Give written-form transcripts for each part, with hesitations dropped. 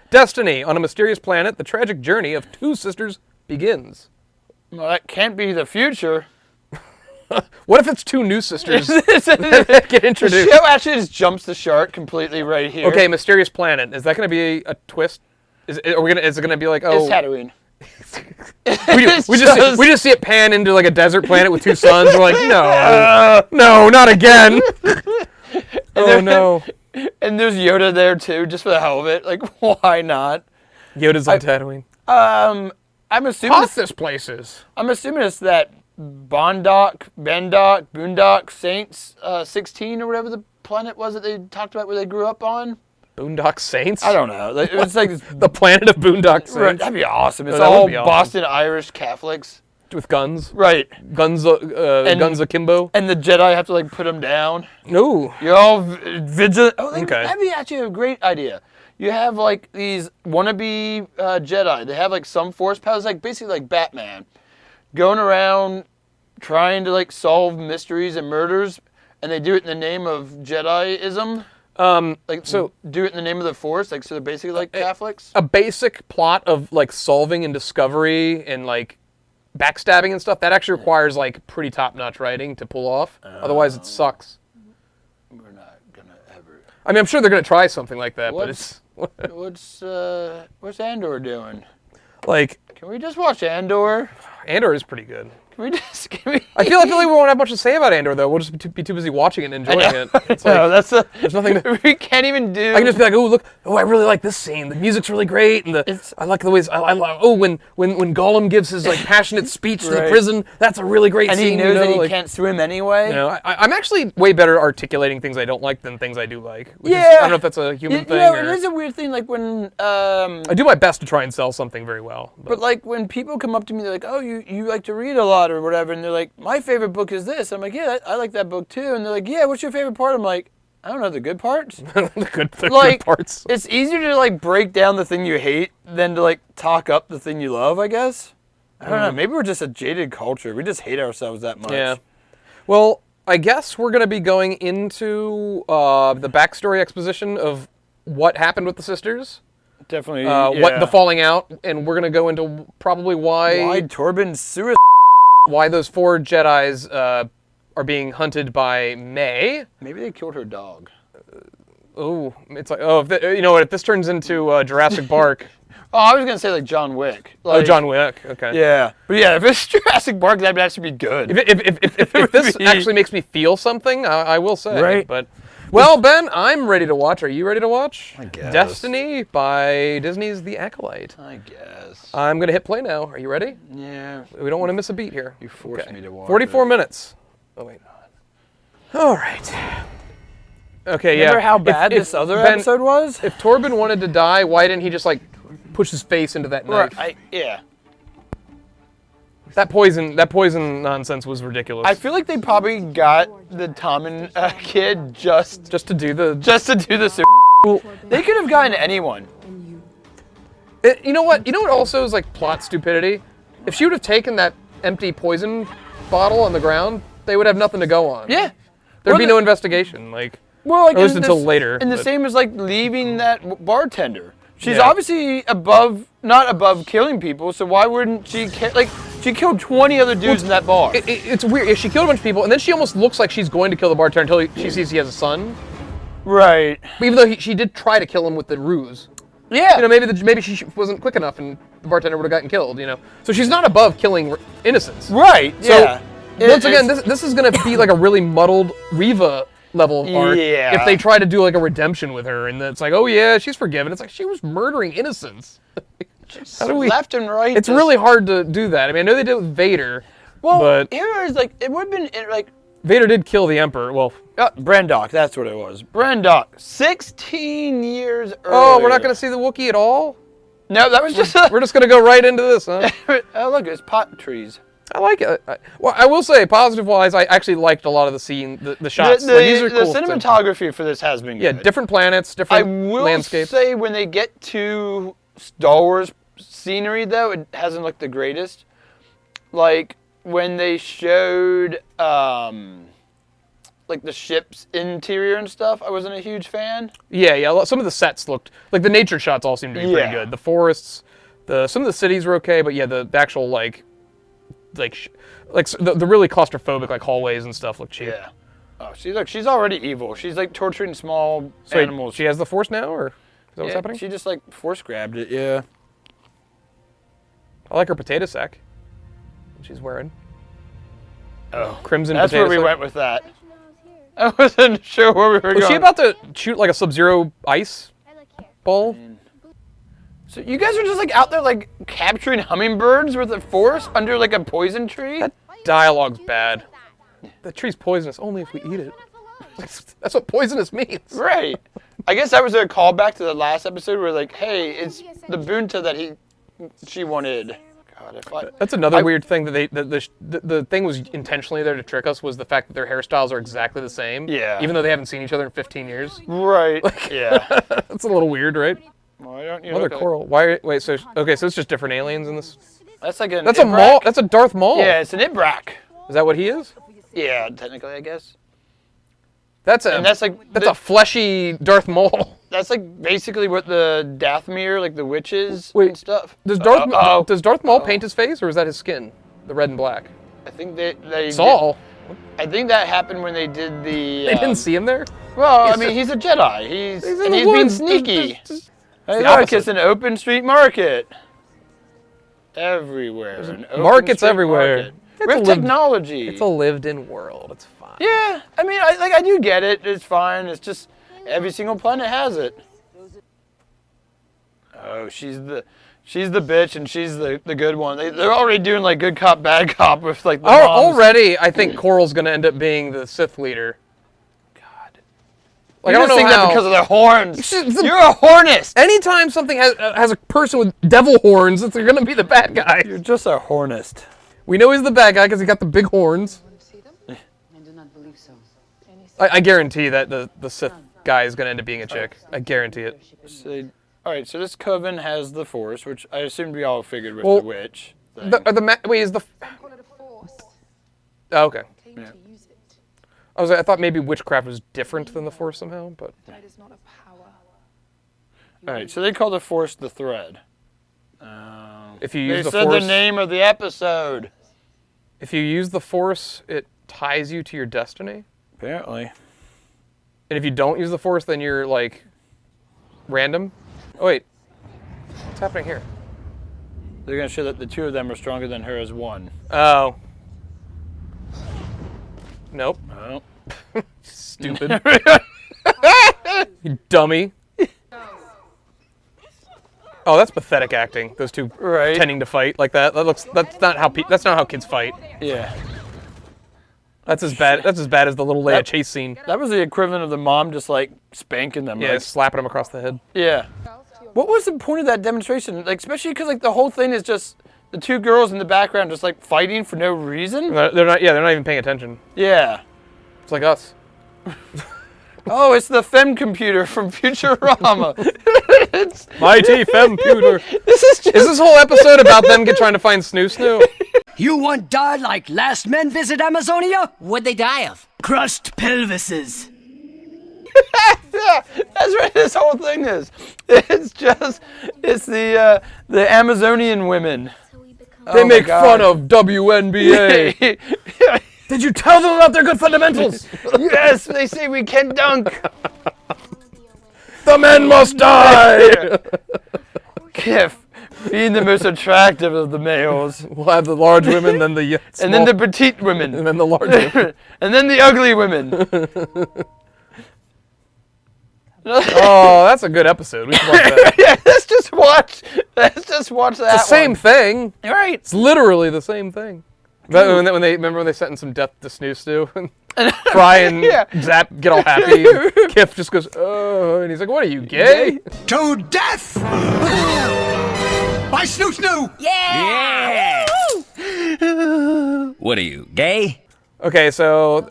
Destiny. On a mysterious planet, the tragic journey of two sisters begins. Well, that can't be the future. What if it's two new sisters that get introduced? The show actually just jumps the shark completely right here. Okay, mysterious planet. Is that going to be a twist? Is it going to be like, oh... It's Tatooine. we just see it pan into like a desert planet with two suns. We're like, no, not again. Oh no. And there's Yoda there too, just for the hell of it. Like, why not? Yoda's on Tatooine. I'm assuming This places. I'm assuming it's that Boondock Saints 16 or whatever the planet was that they talked about where they grew up on. Boondock Saints? I don't know. It was like the planet of Boondock Saints. Right, that'd be awesome. It's that all would be awesome. Boston Irish Catholics with guns. Right. Guns akimbo. And the Jedi have to like put them down. No. You're all vigilant. Oh, Okay. That'd be actually a great idea. You have like these wannabe Jedi. They have like some force powers, like basically like Batman, going around trying to like solve mysteries and murders, and they do it in the name of Jediism. So do it in the name of the Force, like so they're basically like Catholics. A basic plot of like solving and discovery and like backstabbing and stuff that actually requires like pretty top-notch writing to pull off. Otherwise, it sucks. We're not gonna ever. I mean, I'm sure they're gonna try something like that, but it's what's Andor doing? like Can we just watch Andor? Andor is pretty good. Can we just? Can we? I feel like we won't have much to say about Andor though. We'll just be too busy watching it and enjoying it. It's like, No, there's nothing to. We can't even do. I can just be like, oh look, I really like this scene. The music's really great, and I like the ways I love. Oh, when Gollum gives his like passionate speech to the Right. prison, that's a really great and scene. he knows that he like, can't swim anyway. You know, I'm actually way better articulating things I don't like than things I do like. Which is, Yeah. I don't know if that's a human thing. know, Or, it is a weird thing. Like when I do my best to try and sell something very well. But like when people come up to me, they're like, "Oh, you like to read a lot or whatever," and they're like, "My favorite book is this." I'm like, "Yeah, I like that book too." And they're like, "Yeah, what's your favorite part?" I'm like, "I don't know, the good parts." the good Like parts. it's easier to like break down the thing you hate than to like talk up the thing you love, I guess. I don't know. Maybe we're just a jaded culture. We just hate ourselves that much. Yeah. Well, I guess we're going to be going into the backstory exposition of what happened with the sisters. Definitely. What the falling out, and we're going to go into probably why Torben's suicide. Why those four Jedis are being hunted by May. Maybe they killed her dog. It's like if this turns into Jurassic Park. Oh, I was gonna say like John Wick. Like, John Wick. Okay. Yeah, but yeah, if it's Jurassic Park, that'd actually be good. If this actually makes me feel something, I will say. Right. But, well, Ben, I'm ready to watch. Are you ready to watch? I guess. Destiny by Disney's The Acolyte. I guess. I'm gonna hit play now. Are you ready? Yeah. We don't want to miss a beat here. You forced me to watch 44 it. minutes. Oh wait. All right. Okay. Remember yeah. how bad this other episode was? If Torben wanted to die, why didn't he just like push his face into that knife? Yeah. That poison nonsense was ridiculous. I feel like they probably got the Tommen kid just to do the Well, they could have gotten anyone. You know what? You know what also is like plot stupidity? If she would have taken that empty poison bottle on the ground, they would have nothing to go on. Yeah. There'd be no investigation. Like, well, at least until later. And the same as like leaving that bartender. She's Yeah. obviously not above killing people, so why wouldn't she she killed 20 other dudes in that bar. It's weird. She killed a bunch of people, and then she almost looks like she's going to kill the bartender until she sees he has a son. Right. But even though she did try to kill him with the ruse. Yeah. You know, maybe she wasn't quick enough, and the bartender would have gotten killed. You know, so she's not above killing innocents. Right. So, yeah. Once again, this is going to be like a really muddled Reva level of arc. Yeah. If they try to do like a redemption with her, and it's like, oh yeah, she's forgiven. It's like she was murdering innocents. How do we? Left and right. It's really hard to do that. I mean, I know they did it with Vader. Well, but here is like it would have been like. Vader did kill the Emperor. Well, Brandok, that's what it was. Brandok, 16 years earlier. Oh, we're not going to see the Wookiee at all? No, that was just. We're just going to go right into this, huh? Oh, look, it's pot trees. I like it. Well, I will say, positive-wise, I actually liked a lot of the scene, the shots. These are cool. The cinematography for this has been good. Yeah, different planets, different landscapes. I will say, when they get to Star Wars scenery, though, it hasn't looked the greatest. Like, when they showed like the ship's interior and stuff, I wasn't a huge fan. Yeah. Some of the sets looked like the nature shots all seemed to be pretty good. The forests, some of the cities were okay, but yeah, the actual the really claustrophobic like hallways and stuff look cheap. Yeah. Oh, she's already evil. She's like torturing small animals. She has the force now, or is that what's happening? She just like force grabbed it. Yeah. I like her potato sack. She's wearing. Oh, crimson. That's potato where we sack. went with that. I wasn't sure where we were going. Was she about to shoot like a Sub-Zero ice ball? So you guys are just like out there like capturing hummingbirds with a force under like a poison tree? That dialogue's bad. The tree's poisonous only if we eat it. That's what poisonous means. Right. I guess that was a callback to the last episode where like, hey, it's the Bunta that she wanted. God, that's another weird thing that the thing was intentionally there to trick us was the fact that their hairstyles are exactly the same. Yeah. Even though they haven't seen each other in 15 years. Right. Yeah. That's a little weird, right? Why don't you Mother Coral. Why? Wait. So it's just different aliens in this. That's like an. That's a Maul. That's a Darth Maul. Yeah, it's an Ibrak. Is that what he is? Yeah, technically, I guess. That's a fleshy Darth Maul. That's like basically what the Dathomir, like the witches and stuff. Does Darth Maul paint his face, or is that his skin, the red and black? I think they Saul. I think that happened when they did the. They didn't see him there. Well, I mean, he's a Jedi. He's being sneaky. It's an open street market. Everywhere. Markets everywhere. With technology. It's a lived-in world. It's fine. Yeah, I mean, I do get it. It's fine. It's just every single planet has it. Oh, she's the bitch and she's the good one. They're already doing like good cop, bad cop with like the moms. Already, I think Coral's gonna end up being the Sith leader. God. Like, I don't know think how. that because of the horns. You're a hornist. Anytime something has a person with devil horns, they're gonna be the bad guy. You're just a hornist. We know he's the bad guy because he got the big horns. I do not believe so. I guarantee that the Sith guy is going to end up being a chick. I guarantee it. So, all right, so this coven has the Force, which I assumed we all figured with the witch. Wait, is the... Oh, okay. Yeah. I thought maybe witchcraft was different than the Force somehow, but... That is not a power. All right, so they call the Force the thread. If you use they the said Force, the name of the episode. If you use the Force, it ties you to your destiny. Apparently. And if you don't use the Force, then you're, like, random. Oh, wait. What's happening here? They're going to show that the two of them are stronger than her as one. Oh. Nope. Oh. Stupid. You dummy. Oh, that's pathetic acting. Those two pretending to fight like that. That's not how kids fight. Yeah. That's as bad as the little Leia chase scene. That was the equivalent of the mom just like spanking them. Yeah, like, slapping them across the head. Yeah. What was the point of that demonstration? Like, especially because like the whole thing is just the two girls in the background just like fighting for no reason. They're not even paying attention. Yeah. It's like us. Oh, it's the fem computer from Futurama. Mighty femputer. Is this whole episode about them trying to find Snoo Snoo? You want died like last men visit Amazonia? What'd they die of? Crushed pelvises. Yeah, that's what this whole thing is. It's the Amazonian women. They make fun of WNBA. Did you tell them about their good fundamentals? Yes, they say we can dunk. The men must die. Kif, being the most attractive of the males. We'll have the large women, then the small, and then the petite women. And then the large women. And then the ugly women. Oh, that's a good episode. We should watch that. Yeah, let's just watch that. It's the same thing. Right. It's literally the same thing. When they sent in some death to Snoo Snoo and cry and zap, get all happy. And Kif just goes, oh, and he's like, what are you, gay? To death! By Snoo Snoo! Yeah! What are you, gay? Okay, so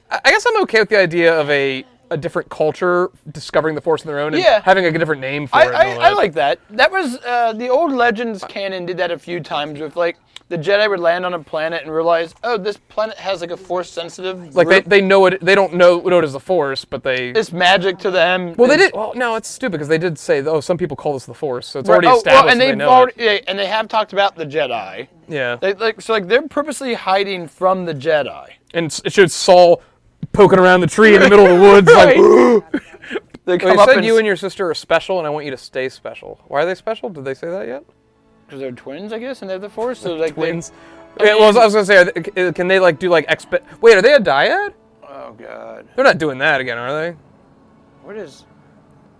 I guess I'm okay with the idea of a a different culture discovering the Force on their own and Yeah. having a different name for it. And all I that. like that. That was the old Legends canon did that a few times with like the Jedi would land on a planet and realize, oh, this planet has like a Force sensitive. Like they know it. They don't know it as the Force, but they. It's magic to them. Well, they did. Well, no, it's stupid because they did say, oh, some people call this the Force, so it's Right. already established. And they they've know already, it. and they have talked about the Jedi. Yeah. So they're purposely hiding from the Jedi. And it shows Saul poking around the tree in the middle of the woods, Right. like. They Well, come they up said you and your sister are special, and I want you to stay special. Why are they special? Did they say that yet? because they're twins, I guess, and they have the Force. So like Twins. Yeah, well, I was gonna say, can they like do like Wait, are they a dyad? Oh God. They're not doing that again, are they? What is?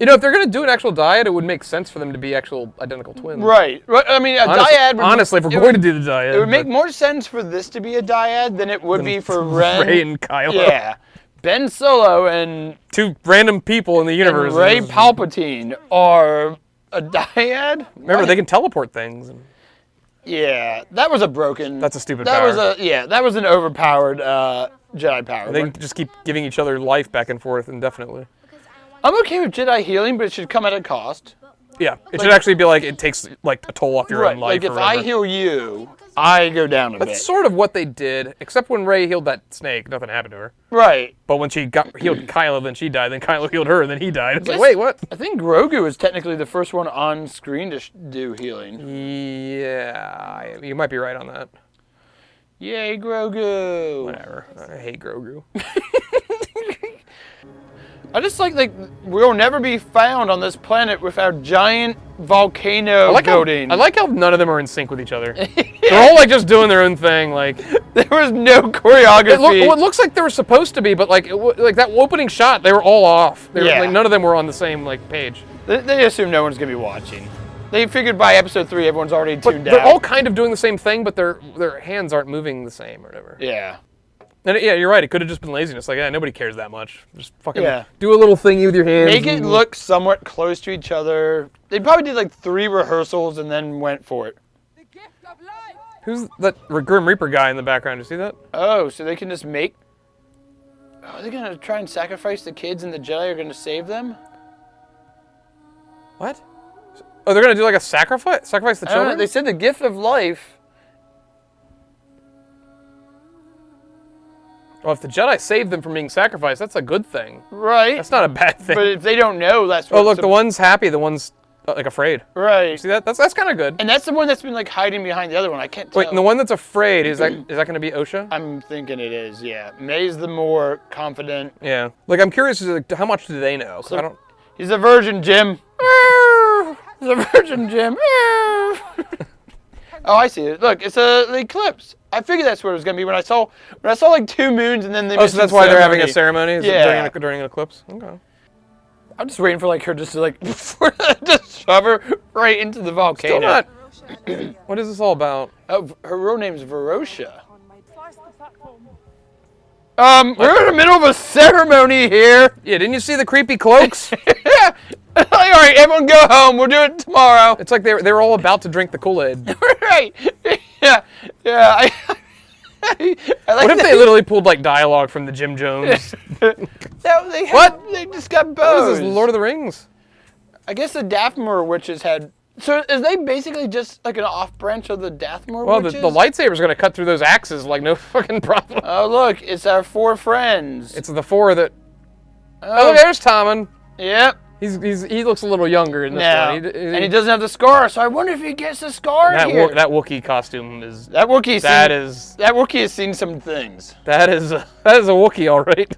You know, if they're gonna do an actual dyad, it would make sense for them to be actual identical twins. Right. I mean, a dyad. Would, Honestly, if we're going to do the dyad, it would make more sense for this to be a dyad than it would be for Ren. Rey and Kylo. Yeah. Ben Solo and Two random people in the universe. Rey Palpatine are a dyad. Remember, they can teleport things. And Yeah, that was a broken. That's a stupid That power. that was an overpowered Jedi power. they can just keep giving each other life back and forth indefinitely. I'm okay with Jedi healing, but it should come at a cost. Yeah, it should actually be like it takes like a toll off your Right. own life. Like if or I whatever. heal you, I go down a bit. That's sort of what they did, except when Rey healed that snake, nothing happened to her. Right. But when she healed Kylo, then she died. Then Kylo healed her, and then he died. It's like, Yes. wait, what? I think Grogu was technically the first one on screen to do healing. Yeah, you might be right on that. Yay, Grogu! Whatever. I hate Grogu. I just like we'll never be found on this planet with our giant volcano building. I like how none of them are in sync with each other. They're all like just doing their own thing. Like There was no choreography. it looks like they were supposed to be, but like like that opening shot, they were all off. They were, Yeah. like none of them were on the same like page. They assume no one's gonna be watching. They figured by episode 3 everyone's already But tuned they're out. all kind of doing the same thing, but their hands aren't moving the same or whatever. Yeah. And yeah, you're right. It could have just been laziness. Like, yeah, nobody cares that much. Just fucking Yeah. do a little thingy with your hands. Make it look somewhat close to each other. They probably did like 3 rehearsals and then went for it. Who's that Grim Reaper guy in the background? You see that? Oh, so they can just make... Oh, are they gonna try and sacrifice the kids and the Jedi are gonna save them? What? Oh, they're gonna do like a sacrifice? Sacrifice the I don't know, children? they said the gift of life. Well, if the Jedi saved them from being sacrificed, that's a good thing. Right. That's not a bad thing. But if they don't know, that's what... Oh, look, the one's happy, the one's like afraid. Right. See that? That's kind of good. And that's the one that's been like hiding behind the other one. I can't tell. Wait, and the one that's afraid, is that going to be Osha? I'm thinking it is, yeah. May's the more confident. Yeah. Like, I'm curious, like, how much do they know? 'Cause I don't... He's a virgin, Jim. He's a virgin, Jim. Oh, I see it. Look, it's the eclipse. I figured that's what it was gonna be when I saw like 2 moons and then they. Oh, so that's why they're having a ceremony? Is it Yeah. during an eclipse? Okay. I'm just waiting for like her just to like just shove her right into the volcano. Still not... What is this all about? Oh, her real name's Verosha. We're in the middle of a ceremony here. Yeah, didn't you see the creepy cloaks? Yeah. All right, everyone go home. We'll do it tomorrow. It's like they were all about to drink the Kool-Aid. Right. Yeah. Yeah. I like What if they literally pulled like dialogue from the Jim Jones? What? They just got What bows. is this, Lord of the Rings? I guess the Dathmor witches had. So is they basically just like an off branch of the Dathmor Well, the witches? lightsaber's gonna cut through those axes like no fucking problem. Oh look, it's our 4 friends. It's the 4 that. Oh, look, there's Tommen. Yep. He looks a little younger in this Now, one. and he doesn't have the scar, so I wonder if he gets the scar here. That Wookiee costume is. That Wookiee. That Wookiee has seen some things. That is a Wookiee, all right.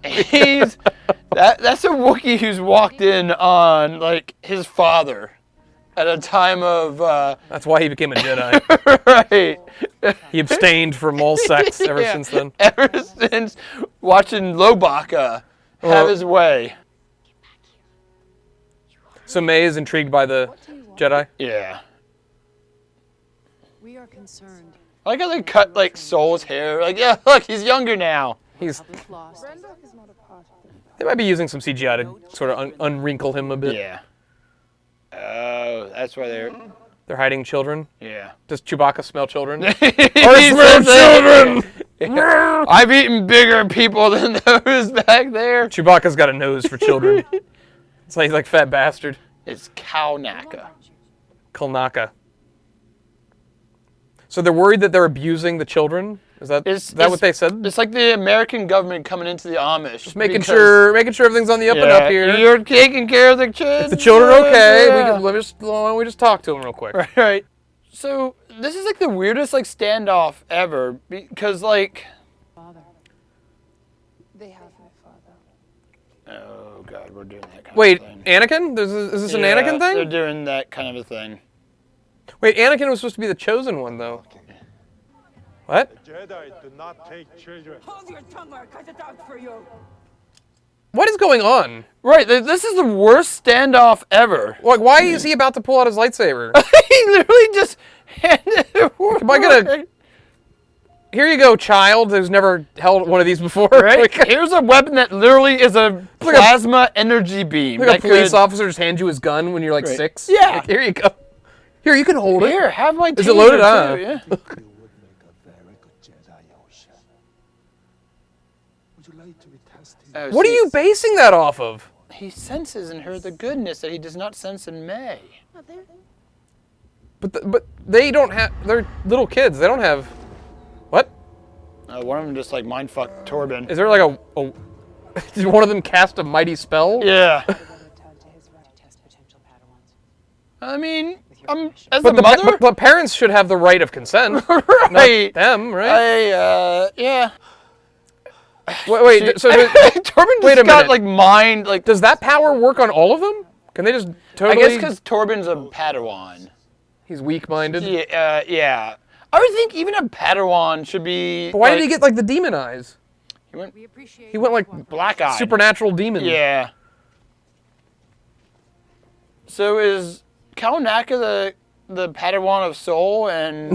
That's a Wookiee who's walked in on like his father at a time of. That's why he became a Jedi. Right. He abstained from all sex ever Yeah. since then. Ever since watching Lobaka have his way. So May is intrigued by the Jedi. Yeah. We are concerned. I like how they cut like Soul's hair. Like, yeah, look, he's younger now. He's. Lost. They might be using some CGI to sort of unwrinkle him a bit. Yeah. Oh, that's why they're They're hiding children. yeah. Does Chewbacca smell children? I smell children! I've eaten bigger people than those back there. Chewbacca's got a nose for children. It's like he's like fat bastard. It's Kalnaka. Kalnaka. So they're worried that they're abusing the children? Is that what they said? It's like the American government coming into the Amish. Just making sure everything's on the up and up here. You're taking care of the kids. If the children are okay, why don't we just talk to them real quick? Right. So this is like the weirdest like standoff ever because like. Father. They have my father. Oh God, we're doing that kind Wait, of thing. Anakin? Is this an Anakin thing? They're doing that kind of a thing. Wait, Anakin was supposed to be the chosen one, though. What? Jedi do not take children. Hold your tongue or I cut it out for you. What is going on? Right, this is the worst standoff ever. Like, why is he about to pull out his lightsaber? He literally just handed it over. Am I gonna... Here you go, child, who's never held one of these before. Right? Like, Here's a weapon that literally is a plasma energy beam. like a that police could- officer just hands you his gun when you're like Right. 6. Yeah. Like, here you go. Here, you can hold it. Here, have my Is it loaded? taser, too, yeah. You would make a very good Jedi, Yoshi. Would you like to be tested? Oh, What are see, you basing that off of? He senses in her the goodness that he does not sense in May. But they don't have... They're little kids. They don't have... What? One of them just like mindfucked Torben. Is there like a... Did one of them cast a mighty spell? Yeah. Tug to his right to test potential Padawans. I mean, as But a mother, but parents should have the right of consent. right? Not them, right? Yeah. Wait, so Torben wait a just got minute. like mind, like does that power work on all of them? Can they just I totally... guess because Torben's a Padawan. He's weak-minded. Yeah. I would think even a Padawan should be. But why did he get like the demon eyes? He went He went like black eye. supernatural demon. Yeah. So is Kalnaka the Padawan of Soul and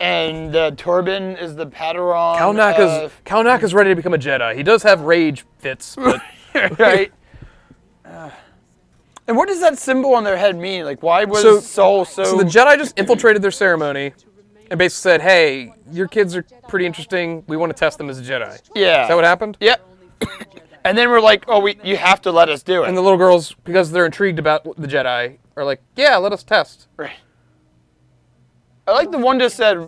and Torben is the Padawan Kalnaka's ready to become a Jedi. He does have rage fits, but right. And what does that symbol on their head mean? Like, why was Soul so? So the Jedi just infiltrated their ceremony and basically said, "Hey, your kids are pretty interesting. We want to test them as a Jedi." Yeah. Is that what happened? Yep. And then we're like, oh, you have to let us do it. And the little girls, because they're intrigued about the Jedi, are like, "Yeah, let us test." Right. I like the one just said,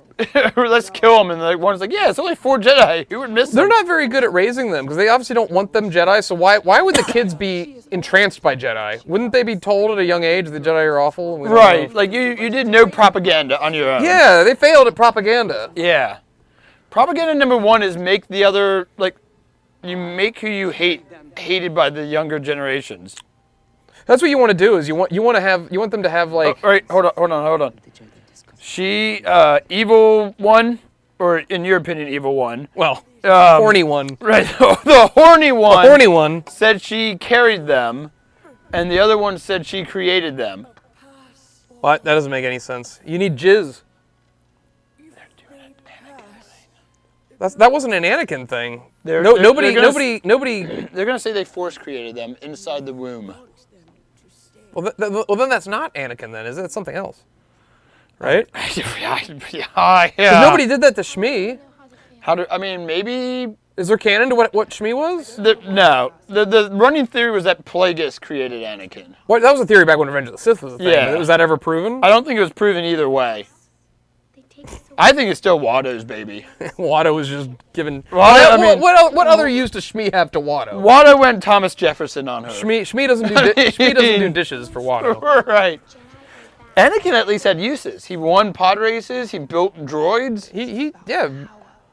let's kill him, and the one's like, yeah, it's only 4 Jedi. Who would miss them? They're not very good at raising them because they obviously don't want them Jedi. So why would the kids be entranced by Jedi? Wouldn't they be told at a young age the Jedi are awful? And we don't Right. know? Like, you did no propaganda on your own. Yeah, they failed at propaganda. Yeah. Propaganda number 1 is make the other, like, you make who you hate hated by the younger generations. That's what you want to do. Is you want them to have like. Oh, right. Hold on. She, evil one, or in your opinion, evil one. Well, horny one. Right. The horny one. The horny one said she carried them, and the other one said she created them. What? That doesn't make any sense. You need jizz. That wasn't an Anakin thing. Nobody. They're gonna say they force created them inside the womb. Well, then that's not Anakin. Then is it? It's something else, right? yeah. Nobody did that to Shmi. Maybe. Is there canon to what Shmi was? No. The running theory was that Plagueis created Anakin. What? That was a theory back when Revenge of the Sith was a thing. Yeah. Was that ever proven? I don't think it was proven either way. I think it's still Watto's baby. Watto was just given. Watto, What other use does Shmi have to Watto? Watto went Thomas Jefferson on her. Shmi doesn't do Shmi doesn't do dishes for Watto. Right. Anakin at least had uses. He won pod races. He built droids. Yeah.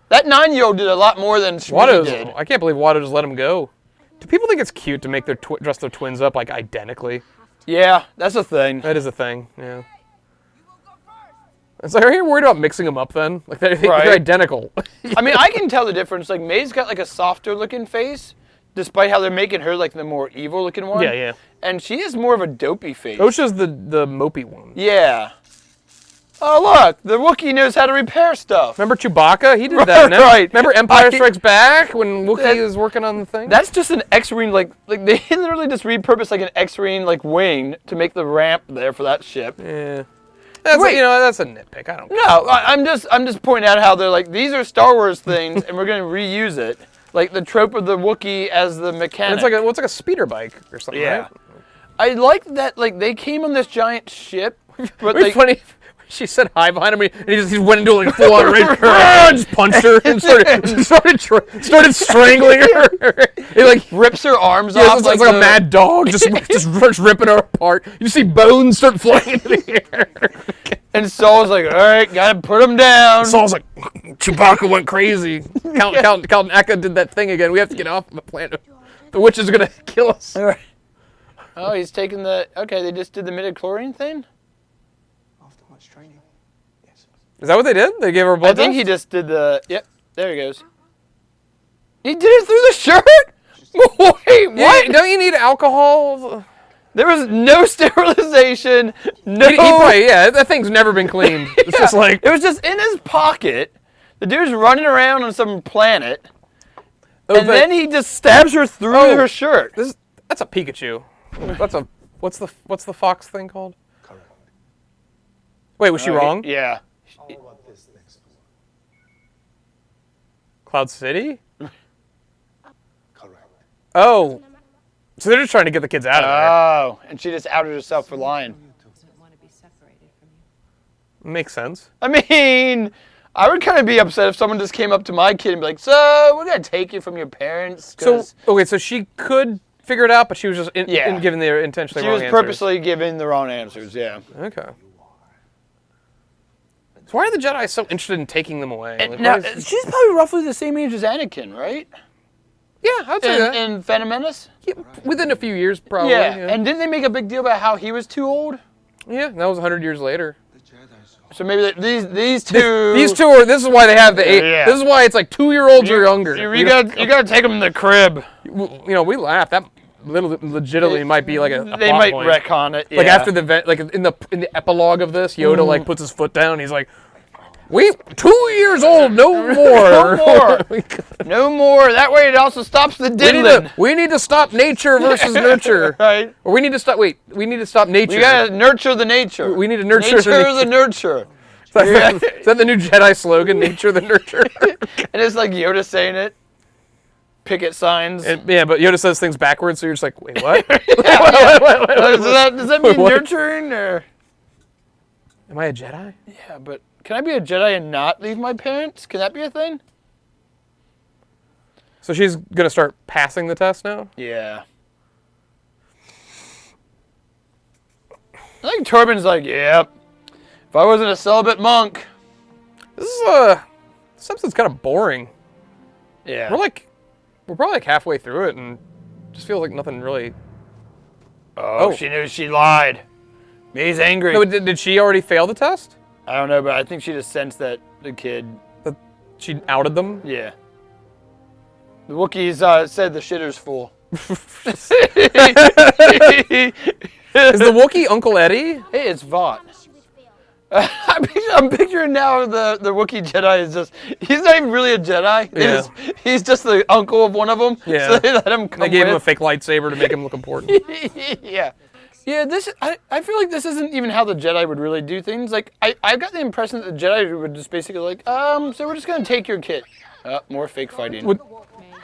That 9-year-old did a lot more than Shmi did. I can't believe Watto just let him go. Do people think it's cute to make dress their twins up like identically? Yeah, that's a thing. That is a thing. Yeah. It's like, are you worried about mixing them up then? Like they're identical. I mean, I can tell the difference. Like May's got like a softer looking face, despite how they're making her like the more evil looking one. Yeah. And she has more of a dopey face. Osha's the mopey one. Yeah. Oh look, the Wookiee knows how to repair stuff. Remember Chewbacca? He did that. Right. Remember Empire Strikes Back when Wookiee was working on the thing? That's just an X-wing like they literally just repurposed like an X-wing like wing to make the ramp there for that ship. Yeah. That's Wait. that's a nitpick. I don't. No, I'm just pointing out how they're like, these are Star Wars things, and we're gonna reuse it, like the trope of the Wookiee as the mechanic. It's like a speeder bike or something, yeah. right? I like that. Like they came on this giant ship, but It'd be funny. She said hi behind him, and he went into like full on rage. Just punched her and started strangling her. He like rips her arms yeah, off. it's like a mad dog, just ripping her apart. You see bones start flying into the air. And Saul's like, all right, gotta put him down. Saul's like, Chewbacca went crazy. Count Aka did that thing again. We have to get off the planet. The witch is gonna kill us. All right. Oh, he's taking the. Okay, they just did the midichlorian thing. After much training. Yes. Is that what they did? They gave her a blood I think test? he just did the. Yep, there he goes. He did it through the shirt. Wait, what? Yeah, don't you need alcohol? There was no sterilization. No. That thing's never been cleaned. It's just like it was just in his pocket. The dude's running around on some planet, and then he just stabs her through her shirt. That's a Pikachu. What's the fox thing called? Correct. Wait, was she wrong? Yeah. How about this next door? Cloud City? Correct. Oh. So they're just trying to get the kids out of Oh, and she just outed herself for lying. Doesn't want to be separated from you. there. Makes sense. I mean, I would kind of be upset if someone just came up to my kid and be like, "So, we're gonna take you from your parents." So so she could figure it out, but she was just Yeah. giving the intentionally she wrong was answers. purposely giving the wrong answers. Yeah. Okay. So why are the Jedi so interested in taking them away? Like, Now, why is- she's probably roughly the same age as Anakin, right? yeah, I'd say that. In Phantom Menace. Yeah, within a few years, probably. Yeah. And didn't they make a big deal about how he was too old? yeah, that was 100 years later. The Jedi's So maybe these two. These two are. This is why they have the eight. Yeah. This is why it's like 2-year-olds or younger. You gotta take them in the crib. We laugh. That legitimately might be like a They plot might point. retcon it. Like yeah. after the event, like in the epilogue of this, Yoda like puts his foot down. He's like, "We 2 years old, no more, No more. No more. That way it also stops the diddling. we need to stop nature versus nurture, Right. or we need to stop. Wait, we need to stop nature. You gotta nurture the nature. We need to nurture the nurture. Is that the new Jedi slogan? Nature the nurture. And it's like Yoda saying it. Picket signs. Yeah, but Yoda says things backwards, so you're just like, wait, what? Does that mean What? nurturing or? Am I a Jedi? Yeah, but can I be a Jedi and not leave my parents? Can that be a thing? So she's gonna start passing the test now. Yeah. I think Torben's like, yep. If I wasn't a celibate monk. This episode's kind of boring. Yeah. We're probably like halfway through it, and just feels like nothing really. Oh, she knew she lied. He's angry. No, did she already fail the test? I don't know, but I think she just sensed that the kid. That she outed them. Yeah. The Wookiees said the shitter's full. Is the Wookiee Uncle Eddie? Hey, it's Vought. I'm picturing now the Wookiee Jedi is just, he's not even really a Jedi. He's just the uncle of one of them. Yeah. So they let him come They gave him a with. fake lightsaber to make him look important. Yeah. Yeah, I feel like this isn't even how the Jedi would really do things. Like, I got the impression that the Jedi would just basically like, so we're just going to take your kid. More fake fighting.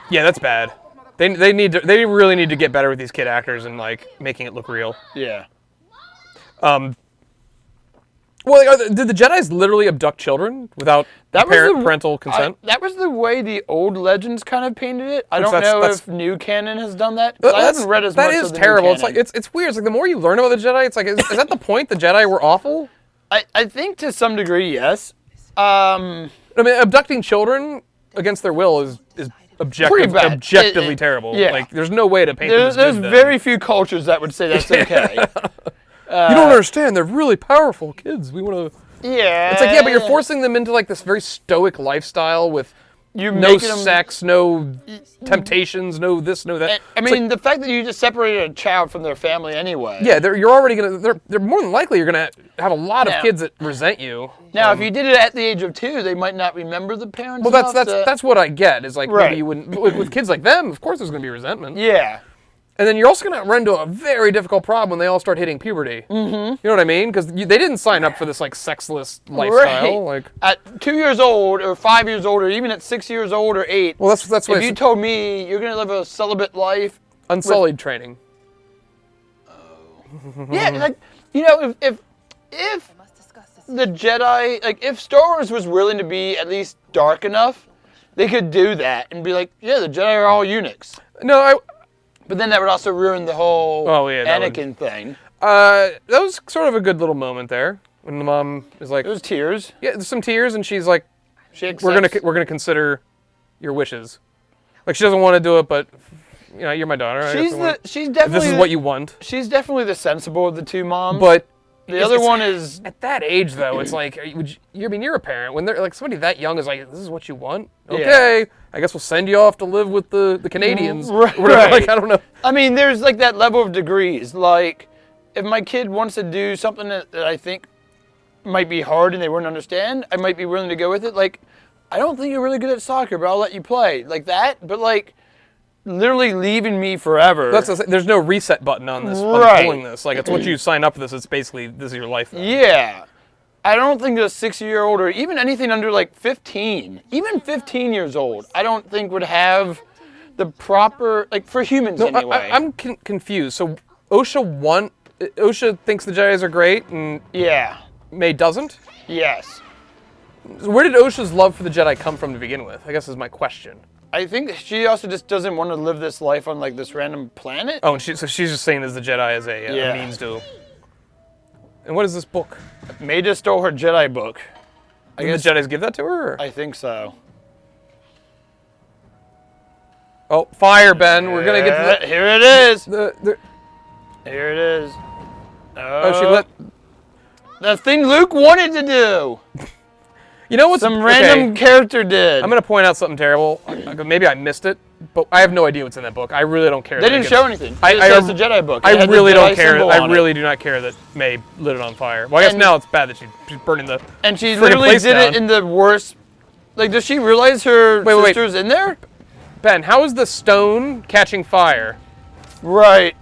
Yeah, that's bad. They really need to get better with these kid actors and like making it look real. Yeah. Well, did the Jedis literally abduct children without parental consent? That was the way the old legends kind of painted it. I don't That's- know that's- if new canon has done that. 'Cause I haven't read as much That is of the terrible. New It's like canon. it's weird. It's like the more you learn about the Jedi, it's like is that the point? The Jedi were awful. I think to some degree, yes. I mean, abducting children against their will is Pretty bad. objectively terrible. Yeah. Like there's no way to paint them as There's good then. very few cultures that would say that's okay. You don't understand. They're really powerful kids. We want to. Yeah. It's like yeah, but you're forcing them into like this very stoic lifestyle with You're no making them- sex, no temptations, no this, no that. I It's mean, like, the fact that you just separated a child from their family anyway. yeah, you're already gonna. They're more than likely you're gonna have a lot of Yeah. kids that resent you. Now, if you did it at the age of 2, they might not remember the parents. Well, enough to- that's what I get. Is like Right. maybe you wouldn't with kids like them. Of course, there's gonna be resentment. Yeah. And then you're also going to run into a very difficult problem when they all start hitting puberty. Mm-hmm. You know what I mean? Because they didn't sign up for this like sexless lifestyle. Right. Like At 2 years old, or 5 years old, or even at 6 years old or 8. Well, that's what if you told me you're gonna live a celibate life, unsullied training. yeah, like if the Jedi, like if Star Wars was willing to be at least dark enough, they could do that and be like, yeah, the Jedi are all eunuchs. No, But then that would also ruin the whole Anakin thing. that was sort of a good little moment there when the mom is like, There's tears. yeah, there's some tears, and she's like, She accepts. we're gonna consider your wishes. Like she doesn't want to do it, but you're my daughter. She's if definitely this is what you want. She's definitely the sensible of the two moms. But the other one is at that age though. It's like, you're a parent when they're like somebody that young is like, this is what you want. Okay, I guess we'll send you off to live with the Canadians. Right. Or whatever. Like I don't know. I mean, there's like that level of degrees. Like, if my kid wants to do something that I think might be hard and they wouldn't understand, I might be willing to go with it. Like, I don't think you're really good at soccer, but I'll let you play. Like that, but like, literally leaving me forever. There's no reset button on this. Right. On pulling this. Like it's once you sign up for this, it's basically this is your life now. Yeah. I don't think a 6-year-old or even anything under like 15, even 15 years old, I don't think would have the proper, like for humans anyway. I'm confused. So OSHA thinks the Jedis are great and yeah. May doesn't? Yes. So where did OSHA's love for the Jedi come from to begin with? I guess is my question. I think she also just doesn't want to live this life on like this random planet. Oh, and so she's just saying as the Jedi as a means to. And what is this book? May just stole her Jedi book. I guess the Jedis give that to her? Or? I think so. Oh, fire, Ben. We're going to get to that. Here it is. Here it is. Oh, she let... The thing Luke wanted to do. You know what? Some random character did. I'm going to point out something terrible. Maybe I missed it, but I have no idea what's in that book. I really don't care. They didn't show anything. It's a Jedi book. I really don't care. I really do not care that May lit it on fire. Well, I guess now it's bad that she's burning the And she literally did it in the worst... Like, does she realize her sister's in there? Ben, how is the stone catching fire? Right.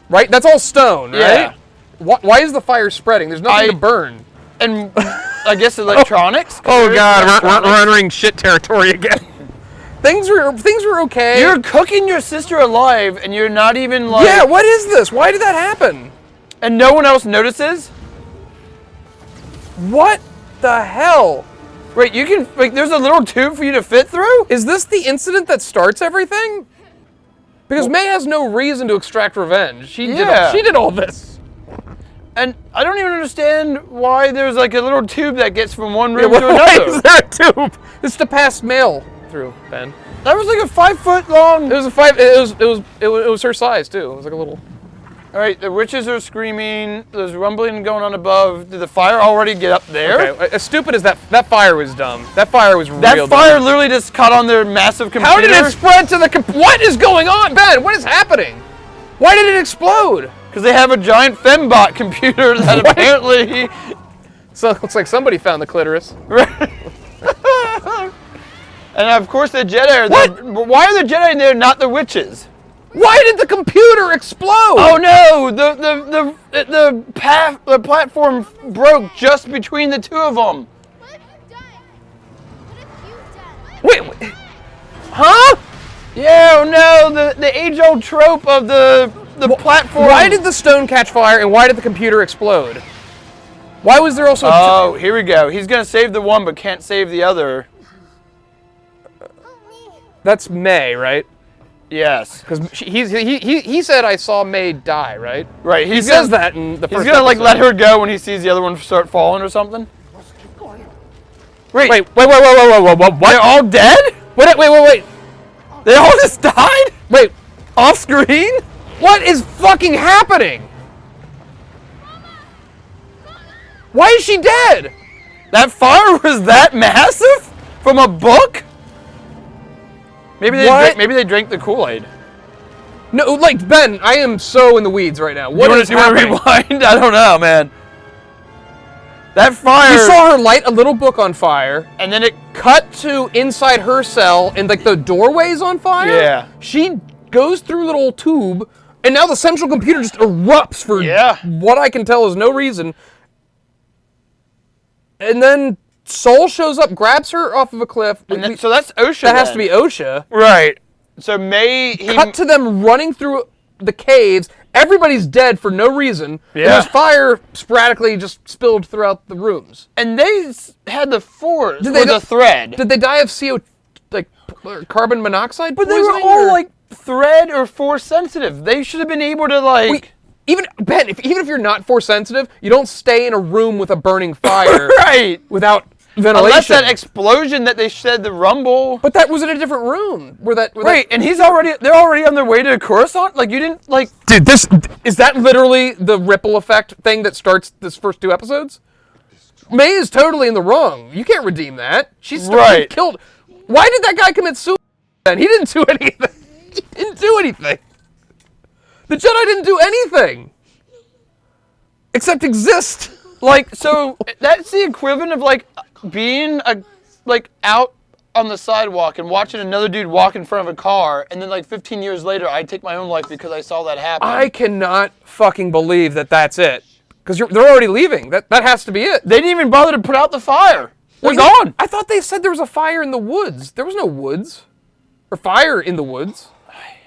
Right? That's all stone, right? Yeah. Why is the fire spreading? There's nothing to burn. And I guess electronics. Oh God, we're entering shit territory again. Things were okay. You're cooking your sister alive, and you're not even like. Yeah, what is this? Why did that happen? And no one else notices. What the hell? Wait, you can like. There's a little tube for you to fit through. Is this the incident that starts everything? Because May has no reason to extract revenge. She did all this. And I don't even understand why there's like a little tube that gets from one room to another. Why is there a tube? It's to pass mail through, Ben. That was like a 5 foot long. It was a 5. It was her size too. It was like a little. All right, the witches are screaming. There's rumbling going on above. Did the fire already get up there? Okay, as stupid as that fire was dumb. That fire was real dumb. That fire literally just caught on their massive computer. How did it spread to the what is going on, Ben? What is happening? Why did it explode? Because they have a giant fembot computer that apparently... So it looks like somebody found the clitoris. And of course the Jedi are there. Why are the Jedi in there, not the witches? Why did the computer explode? Oh no! The platform broke just between the two of them. What have you done? What have you done? Wait. Huh? Yeah, oh no, the age-old trope of the platform. Why did the stone catch fire and why did the computer explode? Why was there also... Oh, here we go. He's going to save the one but can't save the other. That's May, right? Yes. Because he said I saw May die, right? Right. He says that in the first He's going to like episode. let her go when he sees the other one start falling or something. Wait, what? They're all dead? Wait. They all just died? Wait, off screen? What is fucking happening? Why is she dead? That fire was that massive? From a book? Maybe they drank the Kool-Aid. No, like, Ben, I am so in the weeds right now. What is happening? You want to rewind? I don't know, man. That fire... You saw her light a little book on fire. And then it... Cut to inside her cell, and, like, the doorway's on fire? Yeah. She goes through a little tube And now the central computer just erupts for what I can tell is no reason. And then Soul shows up, grabs her off of a cliff. So that's OSHA. That has to be OSHA. Right. So May... Cut to them running through the caves. Everybody's dead for no reason. Yeah. And there's fire sporadically just spilled throughout the rooms. And they had the force, the thread. Did they die of carbon monoxide But they were poisoning, all, like, thread or force sensitive. They should have been able to, like... Even if you're not force sensitive, you don't stay in a room with a burning fire right. without ventilation. Unless that explosion that they said, the rumble. But that was in a different room. And they're already on their way to Coruscant? Like, you didn't, like... Dude, is that literally the ripple effect thing that starts this first 2 episodes? May is totally in the wrong. You can't redeem that. She killed... Why did that guy commit suicide then? He didn't do anything. He didn't do anything. The Jedi didn't do anything. Except exist. Like, so, that's the equivalent of, like, being, out on the sidewalk and watching another dude walk in front of a car, and then, like, 15 years later, I take my own life because I saw that happen. I cannot fucking believe that that's it. Because they're already leaving. That has to be it. They didn't even bother to put out the fire. They're gone. I thought they said there was a fire in the woods. There was no woods. Or fire in the woods.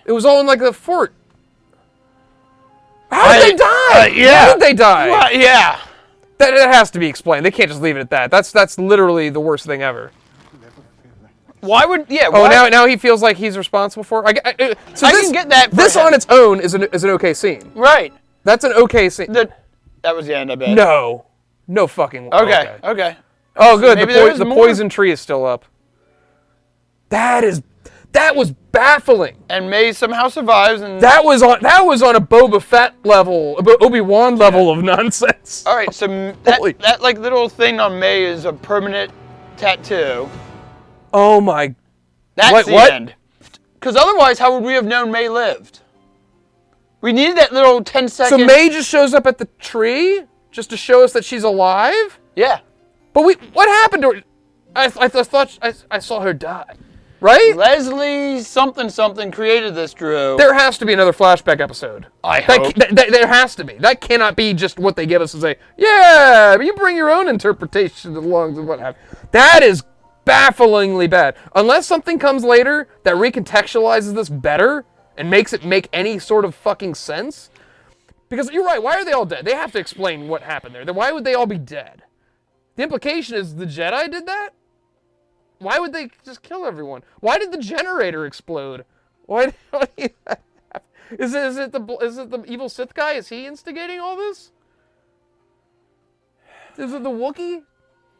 It was all in, like, the fort. How did they die? Yeah. How did they die? Well, yeah. That has to be explained. They can't just leave it at that. That's literally the worst thing ever. Why would... Yeah, Oh, now he feels like he's responsible for it? I can get that. This on its own is an okay scene. Right. That's an okay scene. That was the end, I bet. No. No fucking... Okay. Oh, good. So the poison tree is still up. That was baffling. And May somehow survives, and... That was on a Boba Fett level, Obi-Wan level of nonsense. All right, so that like little thing on May is a permanent tattoo. Oh my... That's the end. Because otherwise, how would we have known May lived? We needed that little 10-second... So May just shows up at the tree just to show us that she's alive? Yeah. But what happened to her? I thought I saw her die. Right? Leslie something created this, Drew. There has to be another flashback episode. I hope. There has to be. That cannot be just what they give us and say, yeah, but you bring your own interpretation along with what happened. That is bafflingly bad. Unless something comes later that recontextualizes this better and makes it make any sort of fucking sense. Because you're right, why are they all dead? They have to explain what happened there. Then why would they all be dead? The implication is the Jedi did that? Why would they just kill everyone? Why did the generator explode? Why is it the evil Sith guy? Is he instigating all this? Is it the Wookiee?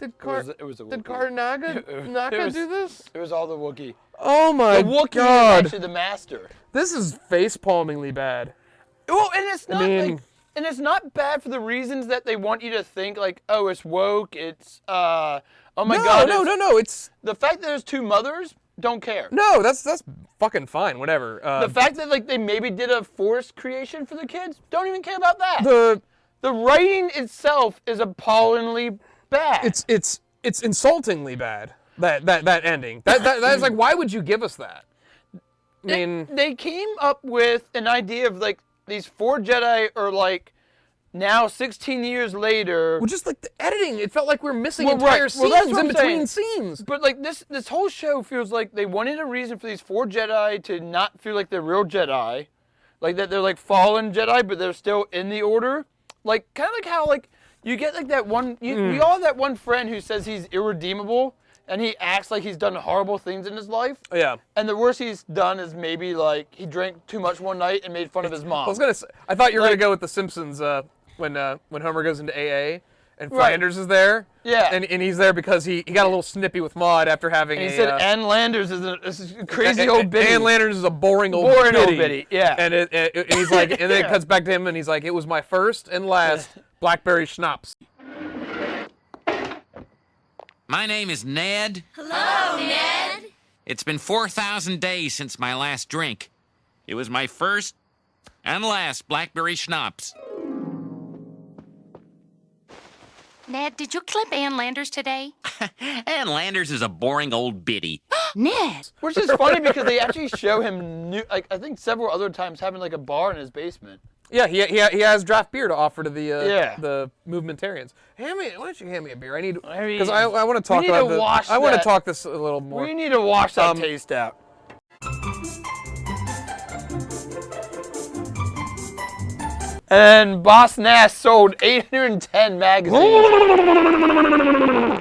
It was the Wookiee. Did Karnaga do this? It was all the Wookiee. Oh my God. The Wookiee is actually the master. This is face-palmingly bad. Well, and it's not and it's not bad for the reasons that they want you to think, like, oh, it's woke, it's oh my god. No, it's the fact that there's 2 mothers, don't care. No, that's fucking fine, whatever. The fact that, like, they maybe did a forced creation for the kids, don't even care about that. The writing itself is appallingly bad. It's insultingly bad. That ending. That is like, why would you give us that? I mean, they came up with an idea of, like, these 4 Jedi are, like, now 16 years later. Well, just like the editing, it felt like we were missing entire scenes in between scenes. But, like, this whole show feels like they wanted a reason for these 4 Jedi to not feel like they're real Jedi, like that they're like fallen Jedi, but they're still in the Order. Like, kind of like how, like, you get like that one. You all have that one friend who says he's irredeemable. And he acts like he's done horrible things in his life. Yeah. And the worst he's done is maybe, like, he drank too much one night and made fun of his mom. I thought you were gonna go with The Simpsons when Homer goes into AA and Flanders is there. Yeah. And he's there because he got a little snippy with Maude after having and he said Ann Landers is a crazy old biddy. Ann Landers is a boring old biddy. Yeah. And he's like, and then it cuts back to him and he's like, it was my first and last blackberry schnapps. My name is Ned. Hello, Ned. It's been 4,000 days since my last drink. It was my first and last blackberry schnapps. Ned, did you clip Ann Landers today? Ann Landers is a boring old biddy. Ned. Which is funny because they actually show him like I think several other times having like a bar in his basement. Yeah, he has draft beer to offer to the Yeah. the movementarians. Why don't you hand me a beer? I need I mean, because I want to talk need about to wash I want to that- talk this a little more. We need to wash that taste out. And Boss Nass sold 810 magazines.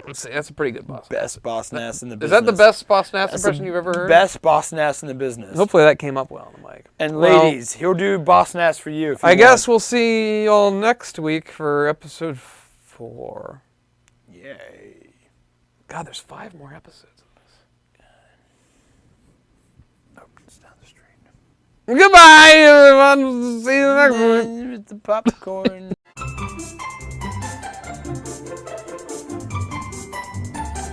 Let's see, that's a pretty good boss. Best Boss Nass in the Is business. that the best Boss Nass That's impression the you've ever heard? Best Boss Nass in the business. Hopefully that came up well on the mic. And Well, ladies, he'll do Boss Nass for you. If you I guess want. we'll see y'all next week for episode 4. Yay. God, there's 5 more episodes. Oh, it's down the street. Goodbye, everyone. See you next week. With the popcorn.